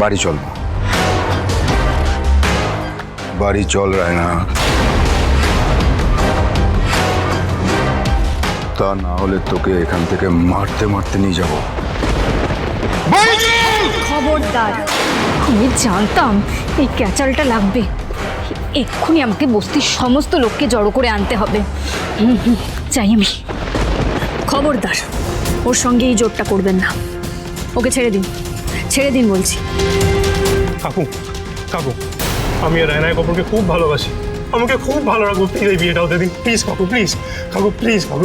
বাড়ি চল, বাড়ি চল রায়না। তা না হলে তোকে এখান থেকে মারতে মারতে নিয়ে যাবো। খবরদার, আমি জানতাম এই ক্যাচালটা লাগবে। এক্ষুনি আমাকে বস্তির সমস্ত লোককে জড়ো করে আনতে হবে। চাই আমি। খবরদার, ওর সঙ্গে এই জোরটা করবেন না। ওকে ছেড়ে দিন, ছেড়ে দিন বলছি। কাকু কাকু, আমি রায়না কাপুরকে খুব ভালোবাসি, আমাকে খুব ভালো রাখবো, প্লিজ এই বিয়েটা হতে দিন প্লিজ কাকু, প্লিজ কাকু, প্লিজ কাকু।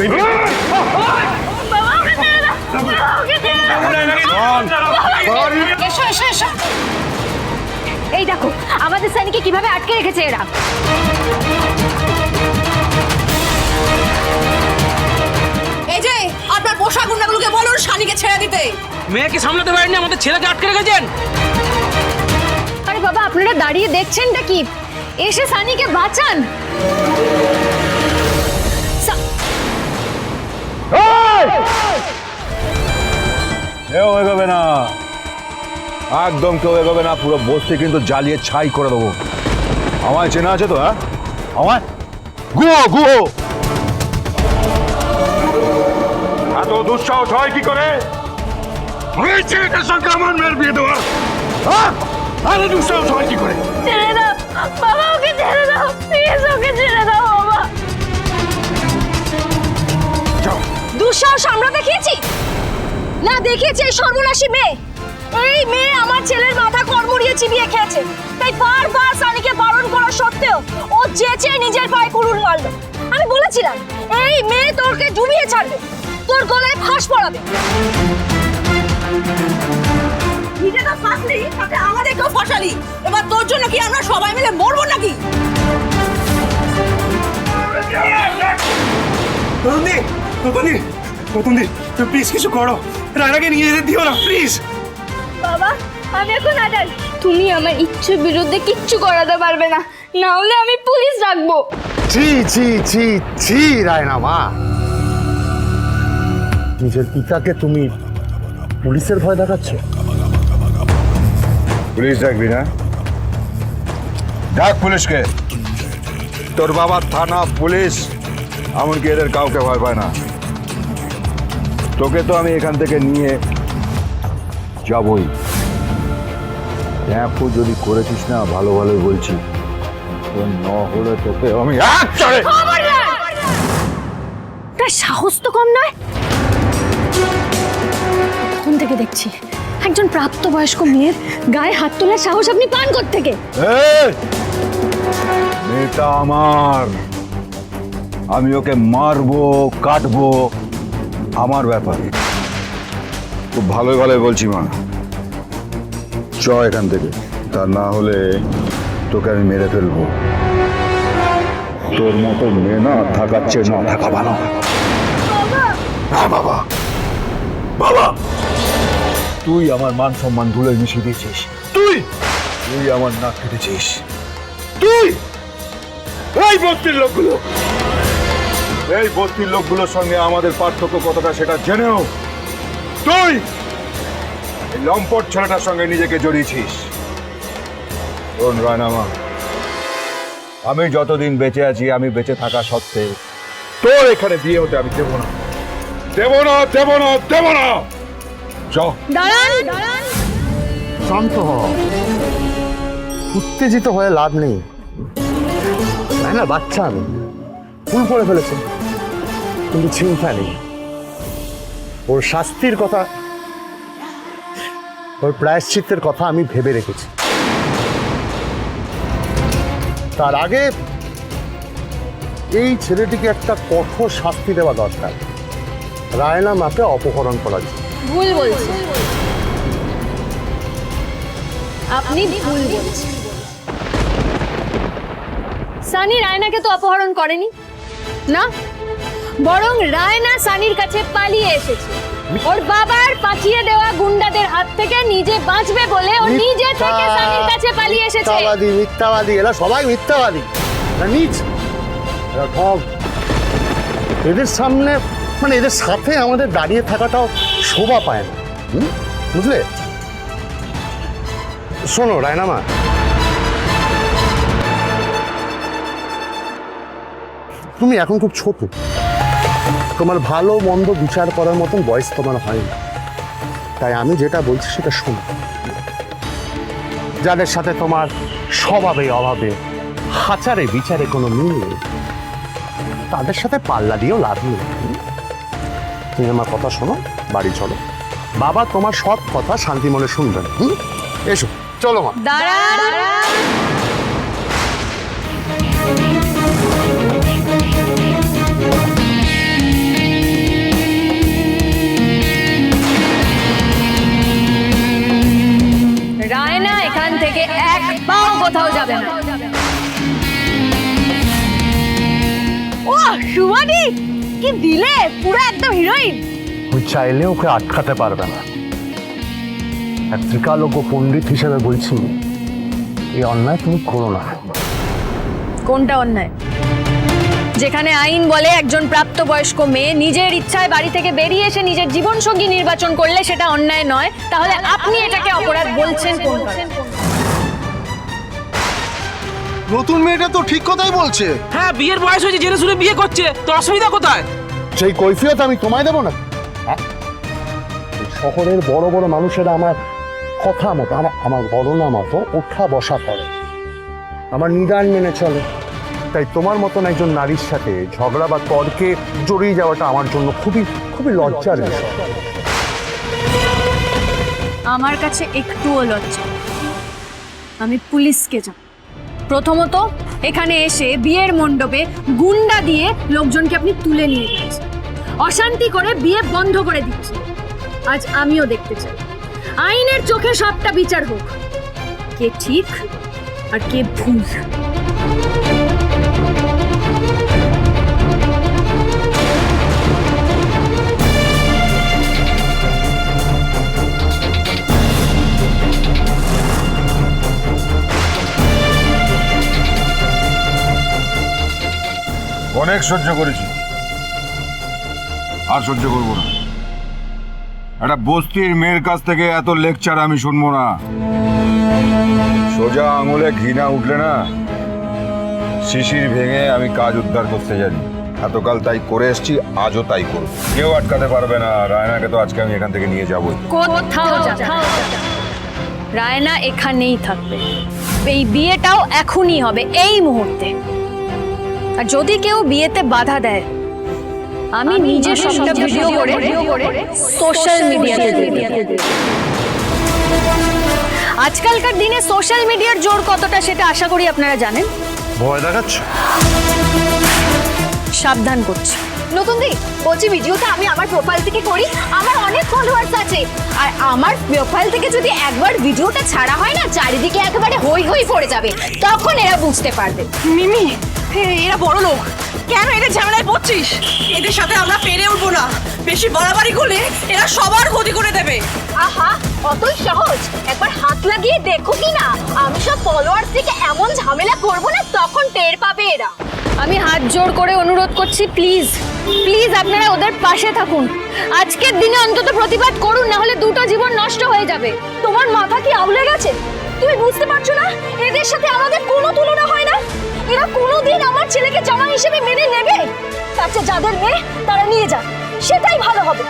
এসো এসো এসো। এই দেখো আমাদের সানিকে কিভাবে আটকে রেখেছে এরা। এই যে আপনার পোশাক গুন্ডাগুলোকে বলুন সানিকে ছেড়ে দিতে। মেয়েকে সামলাতে পারেননি, আমাদের ছেলেকে আটকে রেখেছেন। আরে বাবা, আপনারা দাঁড়িয়ে দেখছেনটা কি? এসে সানিকে বাঁচান। কেউ এগোবে না, একদম কেউ এগোবে না। পুরো বস্তি কিন্তু জ্বালিয়ে ছাই করে দেবো। আমায় চেনা আছে তো? হ্যাঁ, আমায় গুয়ো গুয়ো। এত দুঃসাহস হয় কি করে ওই ছেলেটার সঙ্গে আমার মেয়ের বিয়ে দেওয়া? এত দুঃসাহস হয় কি করে? ছেড়ে দাও বাবা, ওকে ছেড়ে দাও প্লিজ, ওকে ছেড়ে দাও বাবা। দুঃসাহস আমরা দেখিয়েছি না? দেখিয়েছি এই সর্বনাশী মেয়ে। এই মেয়ে আমার ছেলের মাথা কর্মরিয়ে চিবিয়ে খেয়েছে, তাই বারবার সানিকে বারণ করা সত্ত্বেও ও যেচে নিজের পায়ে কুড়ুল মারল। আমি বলেছিলাম এই মেয়ে তোরকে ডুবিয়ে ছাড়বে, তোর গলায় ফাঁস পড়াবে। নিজেটা ফাঁসলি, তাতে আমাদেরকেও ফাঁসালি। এবার তোর জন্য কি আমরা সবাই মিলে মরবো নাকি? রতনদি, রতনদি, রতনদি, তুমি প্লিজ কিছু করো, রায়নাকে নিয়ে যেতে দিও না প্লিজ। বাবা, আমি এখন আদাল। তুমি আমার ইচ্ছার বিরুদ্ধে কিচ্ছু করাতে পারবে না, না হলে আমি পুলিশ ডাকবো। ছি ছি ছি ছি রায়না মা, নিজের পিতাকে তুমি পুলিশের ভয় দেখাচ্ছ? পুলিশ ডাকবি না? ডাক পুলিশকে। তোর বাবা থানা, পুলিশ, এমনকি এদের কাউকে ভয় পায় না। তোকে তো আমি এখান থেকে নিয়ে যাবই। দেখো যদি করেছিস না, ভালো ভালোই বলছি, ন হলে তোকে আমি তার সাহস তো কম নয়। তখন থেকে দেখছি একজন প্রাপ্তবয়স্ক মেয়ের গায়ে হাত তোলার সাহস আপনি পান কোত্থেকে? মেয়েটা আমার, আমি ওকে মারবো কাটবো, আমার ব্যাপার। খুব ভালোই ভালোই বলছি মা, চ এখান থেকে, তা না হলে তোকে আমি মেরে ফেলবো। তোর মতো মেয়ে না থাকার চেয়ে না থাকা ভালো। হ্যাঁ বাবা, বাবা, তুই আমার মান সম্মান ধুলে মিশিয়ে দিয়েছিস। তুই তুই আমার নাক কেটেছিস। তুই এই বস্তির লোকগুলো, এই বস্তির লোকগুলোর সঙ্গে আমাদের পার্থক্য কতটা সেটা জেনেও তুই এই লম্পট ছেলেটার সঙ্গে নিজেকে জড়িয়েছিস। শোন রায়নামা, আমি যতদিন বেঁচে আছি, আমি বেঁচে থাকা সত্ত্বে তোর এখানে বিয়ে হতে আমি দেবো না, দেবো না, দেবো না, দেবো না। দাঁড়ান দাঁড়ান, শান্ত হ, উত্তেজিত হয়ে লাভ নেই। রায়না বাচ্চা, আমি ভুল করে ফেলেছে, কিন্তু চিন্তা নেই। ওর শাস্তির কথা, ওর প্রায়শ্চিত্তের কথা আমি ভেবে রেখেছি। তার আগে এই ছেলেটিকে একটা কঠোর শাস্তি দেওয়া দরকার, রায়না মাকে অপহরণ করার জন্য। ভুল বলছেন আপনি, ভুল বলছেন। সানি রায়নাকে তো অপহরণ করেনি না, বরং রায়না সানির কাছে পালিয়ে এসেছে। ওর বাবার পাঠিয়ে দেওয়া গুন্ডাদের হাত থেকে নিজে বাঁচবে বলে ও নিজে থেকে সানির কাছে পালিয়ে এসেছে। মিথ্যাবাদী, মিথ্যাবাদী, এরা সবাই মিথ্যাবাদী, এরা নীচ, এরা ঠগ। এদের সামনে, মানে এদের সাথে আমাদের দাঁড়িয়ে থাকাটাও শোভা পায় না, বুঝলে? শোনো রায়না মা, তুমি এখন খুব ছোট, তোমার ভালো মন্দ বিচার করার মতন বয়স তোমার হয়নি। তাই আমি যেটা বলছি সেটা শোনো। যাদের সাথে তোমার স্বভাবে অভাবে হাচারে বিচারে কোনো মিল নেই, তাদের সাথে পাল্লা দিয়েও লাভ নেই। তুমি আমার কথা শোনো, বাড়ি চলো। বাবা তোমার সব কথা শান্তি মনে শুনবেন। এসো, চলো মা। দাঁড়ান। রায়না এখান থেকে এক পাও কোথাও যাবে না। ও সুমানি, কি দিলে, পুরো একদম হিরোইন। ওই চাইলে ওকে আটকাতে পারবে না। এক ত্রিকালজ্ঞ পণ্ডিত হিসেবে বলছি, এই অন্যায় তুমি করো না। কোনটা অন্যায়? যেখানে আইন বলে একজন প্রাপ্তবয়স্ক মেয়ে নিজের ইচ্ছায় বাড়ি থেকে বেরিয়ে এসে নিজের জীবনসঙ্গী নির্বাচন করলে সেটা অন্যায় নয়, তাহলে আপনি এটাকে অপরাধ বলছেন কোন কারণে? নতুন মেয়েটা তো ঠিক কথাই বলছে। হ্যাঁ, বিয়ের বয়স হয়েছে, জেনে শুনে বিয়ে করছে, তোর অসুবিধা কোথায়? সেই কৈফিয়ত আমি তোমায় দেবো না? এই শহরের বড় বড় মানুষেরা আমার কথা মতো, আমার গণনা মতো ওঠা বসা করে, আমার নিদান মেনে চলে। তাই তোমার মতন একজন নারীর সাথে ঝগড়া বা তর্কে জড়িয়ে যাওয়াটা আমার জন্য খুবই খুবই লজ্জার বিষয়। আমার কাছে একটুও লজ্জা। আমি পুলিশকে যাব। প্রথমত এখানে এসে বিয়ের মণ্ডপে গুন্ডা দিয়ে লোকজনকে আপনি তুলে নিয়ে যাচ্ছেন, অশান্তি করে বিয়ে বন্ধ করে দিচ্ছেন। আজ আমিও দেখতে চাই আইনের চোখে সবটা বিচার হোক, কে ঠিক আর কে ভুল। অনেক সহ্য করেছি, আর সহ্য করবো না। একটা বস্তির মেয়ের কাছ থেকে এত লেকচার আমি শুনবো না। সোজা আঙুলে ঘৃণা উঠলে না শিশির ভেঙে আমি কাজ উদ্ধার করতে জানি। এতকাল তাই করে এসছি, আজও তাই করব। কেউ আটকাতে পারবে না। রায়নাকে তো আজকে আমি এখান থেকে নিয়ে যাবই। কোথাও যাবে না। রায়না এখানেই থাকবে। এই বিয়েটাও এখনই হবে, এই মুহূর্তে। আর যদি কেউ বিয়েতে বাধা দেয়, আমি নিজে সবটা ভিডিও করে সোশ্যাল মিডিয়াতে দিয়ে দেব। আজকালকার দিনে সোশ্যাল মিডিয়ার জোর কতটা সেটা আশা করি আপনারা জানেন। ভয় দেখাচ্ছ? সাবধান করছি। নতুন দি বলছি, ভিডিওটা আমি আমার প্রোফাইল থেকে করি, আমার অনেক ফলোয়ার্স আছে, আর আমার প্রোফাইল থেকে যদি একবার ভিডিওটা ছাড়া হয় না, চারিদিকে একেবারে হই হই পড়ে যাবে, তখন এরা বুঝতে পারবে। মিমি, এরা বড় লোক, কেন এদের ঝামেলায় পড়ছিস? এদের সাথে আমরা পেরে উঠবো না। বেশি বাড়াবাড়ি করলে এরা সবার ক্ষতি করে দেবে। আহা, অতই সহজ? একবার হাত লাগিয়ে দেখো কি না, আমি সব ফলোয়ার্স থেকে এমন ঝামেলা করবো না, তখন টের পাবে এরা। আমি হাত জোর করে অনুরোধ করছি, প্লিজ প্লিজ আপনারা ওদের পাশে থাকুন। আজকের দিনে অন্তত প্রতিবাদ করুন, না হলে দুটো জীবন নষ্ট হয়ে যাবে। তোমার মাথা কি আউলে গেছে? তুমি বুঝতে পারছো না এদের সাথে আমাদের কোনো তুলনা হয় না? এরা কোনোদিন আমার ছেলেকে জামাই হিসেবে মেনে নেবে? তার চেয়ে যাদের মেয়ে তারা নিয়ে যাক, সেটাই ভালো হবে।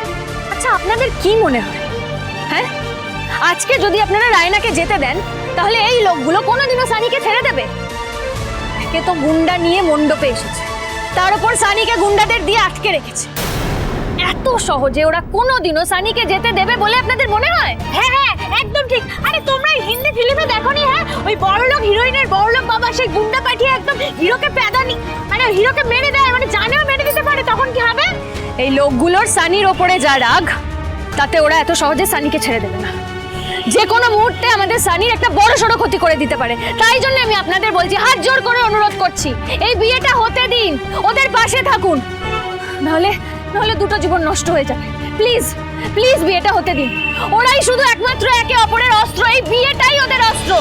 আচ্ছা, আপনাদের কি মনে হয়, হ্যাঁ, আজকে যদি আপনারা রায়নাকে যেতে দেন, তাহলে এই লোকগুলো কোনোদিনও সানিকে ছেড়ে দেবে? একে তো গুন্ডা নিয়ে মণ্ডপে এসেছে, তার উপর সানিকে গুন্ডাদের দিয়ে আটকে রেখেছে। এত সহজে ওরা কোনোদিনও সানিকে যেতে দেবে বলে আপনাদের মনে হয়? হ্যাঁ হ্যাঁ, একদম ঠিক। আরে তোমরা হিন্দি ফিল্মে দেখোনি? হ্যাঁ, ওই বড়লোক হিরোইনের বড়লোক বাবা সেই গুন্ডা পাঠিয়ে একদম হিরোকে প্যাদানি, মানে হিরোকে মেরে দেয়, মানে জানেও মেরে দিতে পারে, তখন কি হবে? এই লোকগুলোর সানির ওপরে যা রাগ, তাতে ওরা এত সহজে সানিকে ছেড়ে দেবে না। যে কোনো মুহূর্তে আমাদের সানির একটা বড় সড়ো ক্ষতি করে দিতে পারে। তাই জন্য আমি আপনাদের বলছি, হাত জোর করে অনুরোধ করছি, এই বিয়েটা হতে দিন, ওদের পাশে থাকুন, নাহলে দুটো জীবন নষ্ট হয়ে যাবে। প্লিজ প্লিজ বিয়েটা হতে দিন। ওরাই শুধু একমাত্র একে অপরের অস্ত্র, এই বিয়েটাই ওদের অস্ত্র।